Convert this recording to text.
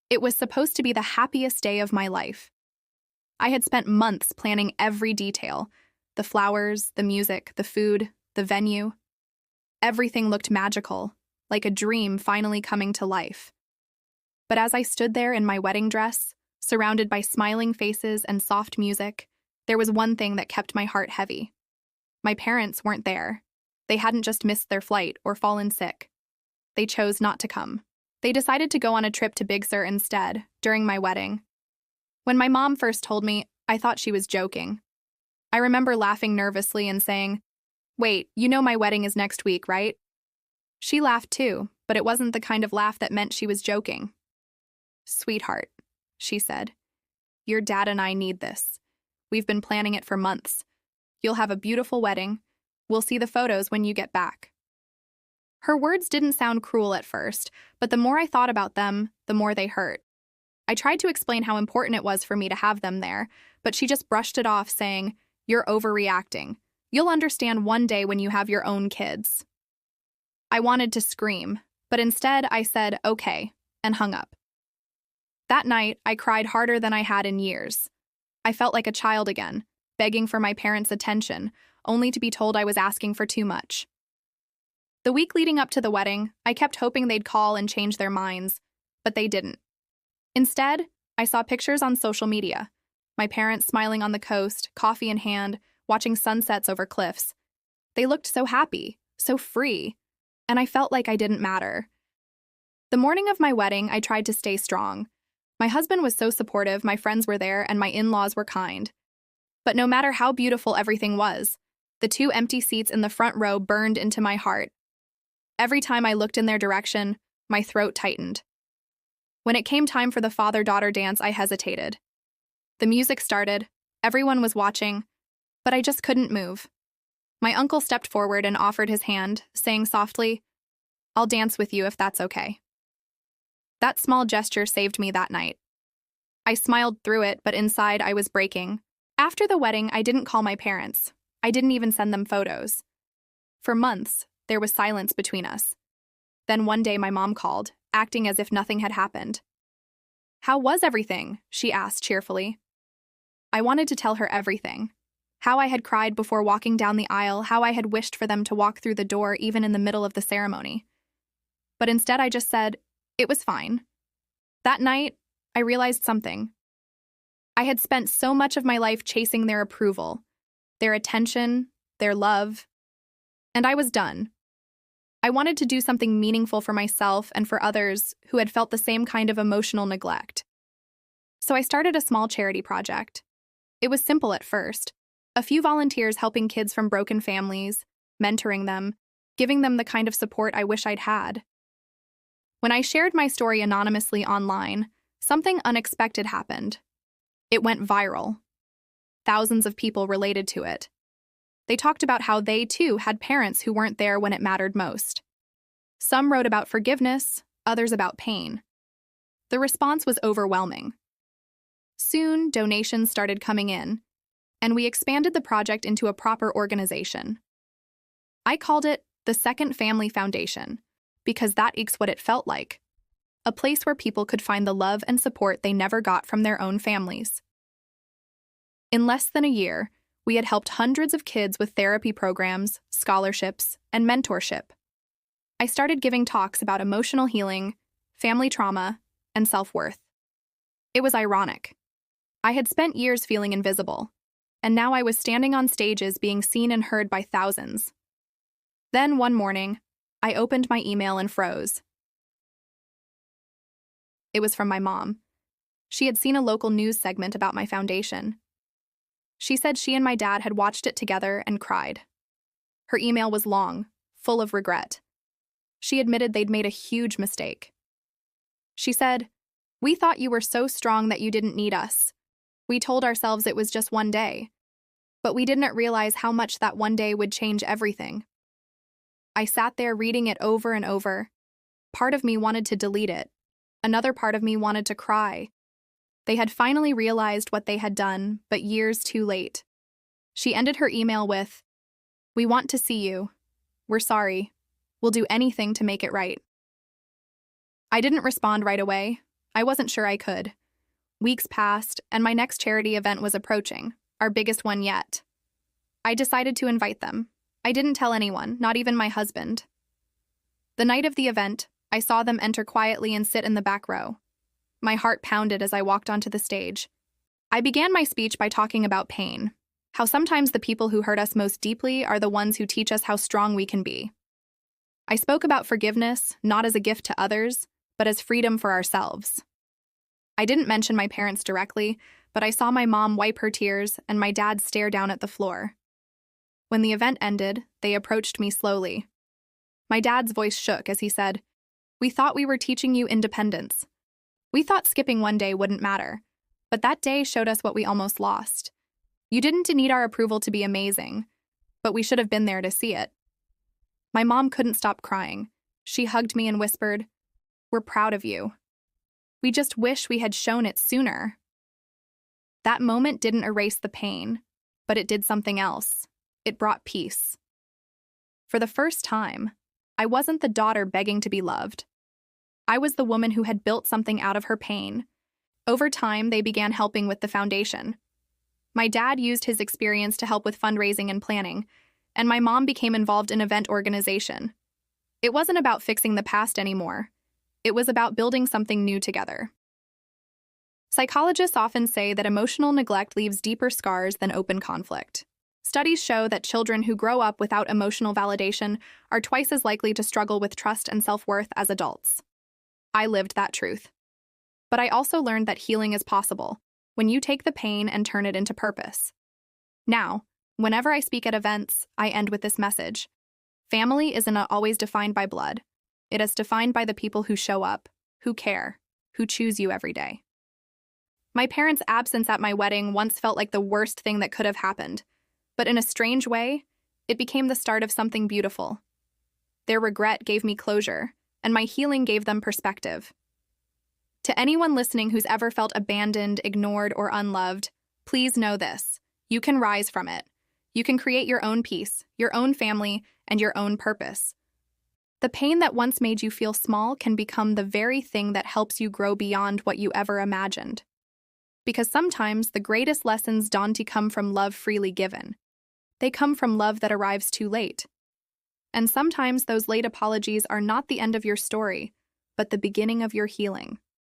It was supposed to be the happiest day of my life. I had spent months planning every detail: the flowers, the music, the food, the venue. Everything looked magical, like a dream finally coming to life. But as I stood there in my wedding dress, surrounded by smiling faces and soft music, there was one thing that kept my heart heavy. My parents weren't there. They hadn't just missed their flight or fallen sick. They chose not to come. They decided to go on a trip to Big Sur instead, during my wedding. When my mom first told me, I thought she was joking. I remember laughing nervously and saying, "Wait, you know my wedding is next week, right?" She laughed too, but it wasn't the kind of laugh that meant she was joking. "Sweetheart," she said, "your dad and I need this. We've been planning it for months. You'll have a beautiful wedding. We'll see the photos when you get back." Her words didn't sound cruel at first, but the more I thought about them, the more they hurt. I tried to explain how important it was for me to have them there, but she just brushed it off, saying, "You're overreacting. You'll understand one day when you have your own kids." I wanted to scream, but instead I said, "Okay," and hung up. That night, I cried harder than I had in years. I felt like a child again, begging for my parents' attention, only to be told I was asking for too much. The week leading up to the wedding, I kept hoping they'd call and change their minds, but they didn't. Instead, I saw pictures on social media. My parents smiling on the coast, coffee in hand, watching sunsets over cliffs. They looked so happy, so free, and I felt like I didn't matter. The morning of my wedding, I tried to stay strong. My husband was so supportive, my friends were there, and my in-laws were kind. But no matter how beautiful everything was, the 2 empty seats in the front row burned into my heart. Every time I looked in their direction, my throat tightened. When it came time for the father-daughter dance, I hesitated. The music started, everyone was watching, but I just couldn't move. My uncle stepped forward and offered his hand, saying softly, "I'll dance with you if that's okay." That small gesture saved me that night. I smiled through it, but inside I was breaking. After the wedding, I didn't call my parents. I didn't even send them photos. For months, there was silence between us. Then one day my mom called, acting as if nothing had happened. "How was everything?" she asked cheerfully. I wanted to tell her everything. How I had cried before walking down the aisle, how I had wished for them to walk through the door even in the middle of the ceremony. But instead I just said, it was fine. That night, I realized something. I had spent so much of my life chasing their approval, their attention, their love, and I was done. I wanted to do something meaningful for myself and for others who had felt the same kind of emotional neglect. So I started a small charity project. It was simple at first. A few volunteers helping kids from broken families, mentoring them, giving them the kind of support I wish I'd had. When I shared my story anonymously online, something unexpected happened. It went viral. Thousands of people related to it. They talked about how they, too, had parents who weren't there when it mattered most. Some wrote about forgiveness, others about pain. The response was overwhelming. Soon, donations started coming in, and we expanded the project into a proper organization. I called it the Second Family Foundation, because that is what it felt like. A place where people could find the love and support they never got from their own families. In less than a year, we had helped hundreds of kids with therapy programs, scholarships, and mentorship. I started giving talks about emotional healing, family trauma, and self-worth. It was ironic. I had spent years feeling invisible, and now I was standing on stages being seen and heard by thousands. Then one morning, I opened my email and froze. It was from my mom. She had seen a local news segment about my foundation. She said she and my dad had watched it together and cried. Her email was long, full of regret. She admitted they'd made a huge mistake. She said, "We thought you were so strong that you didn't need us. We told ourselves it was just one day. But we didn't realize how much that one day would change everything." I sat there reading it over and over. Part of me wanted to delete it. Another part of me wanted to cry. They had finally realized what they had done, but years too late. She ended her email with, "We want to see you. We're sorry. We'll do anything to make it right." I didn't respond right away. I wasn't sure I could. Weeks passed, and my next charity event was approaching, our biggest one yet. I decided to invite them. I didn't tell anyone, not even my husband. The night of the event, I saw them enter quietly and sit in the back row. My heart pounded as I walked onto the stage. I began my speech by talking about pain, how sometimes the people who hurt us most deeply are the ones who teach us how strong we can be. I spoke about forgiveness, not as a gift to others, but as freedom for ourselves. I didn't mention my parents directly, but I saw my mom wipe her tears and my dad stare down at the floor. When the event ended, they approached me slowly. My dad's voice shook as he said, "We thought we were teaching you independence. We thought skipping one day wouldn't matter, but that day showed us what we almost lost. You didn't need our approval to be amazing, but we should have been there to see it." My mom couldn't stop crying. She hugged me and whispered, "We're proud of you. We just wish we had shown it sooner." That moment didn't erase the pain, but it did something else. It brought peace. For the first time, I wasn't the daughter begging to be loved. I was the woman who had built something out of her pain. Over time, they began helping with the foundation. My dad used his experience to help with fundraising and planning, and my mom became involved in event organization. It wasn't about fixing the past anymore. It was about building something new together. Psychologists often say that emotional neglect leaves deeper scars than open conflict. Studies show that children who grow up without emotional validation are twice as likely to struggle with trust and self-worth as adults. I lived that truth. But I also learned that healing is possible when you take the pain and turn it into purpose. Now, whenever I speak at events, I end with this message. Family isn't always defined by blood. It is defined by the people who show up, who care, who choose you every day. My parents' absence at my wedding once felt like the worst thing that could have happened, but in a strange way, it became the start of something beautiful. Their regret gave me closure, and my healing gave them perspective. To anyone listening who's ever felt abandoned, ignored, or unloved, please know this. You can rise from it. You can create your own peace, your own family, and your own purpose. The pain that once made you feel small can become the very thing that helps you grow beyond what you ever imagined. Because sometimes the greatest lessons don't come from love freely given. They come from love that arrives too late. And sometimes those late apologies are not the end of your story, but the beginning of your healing.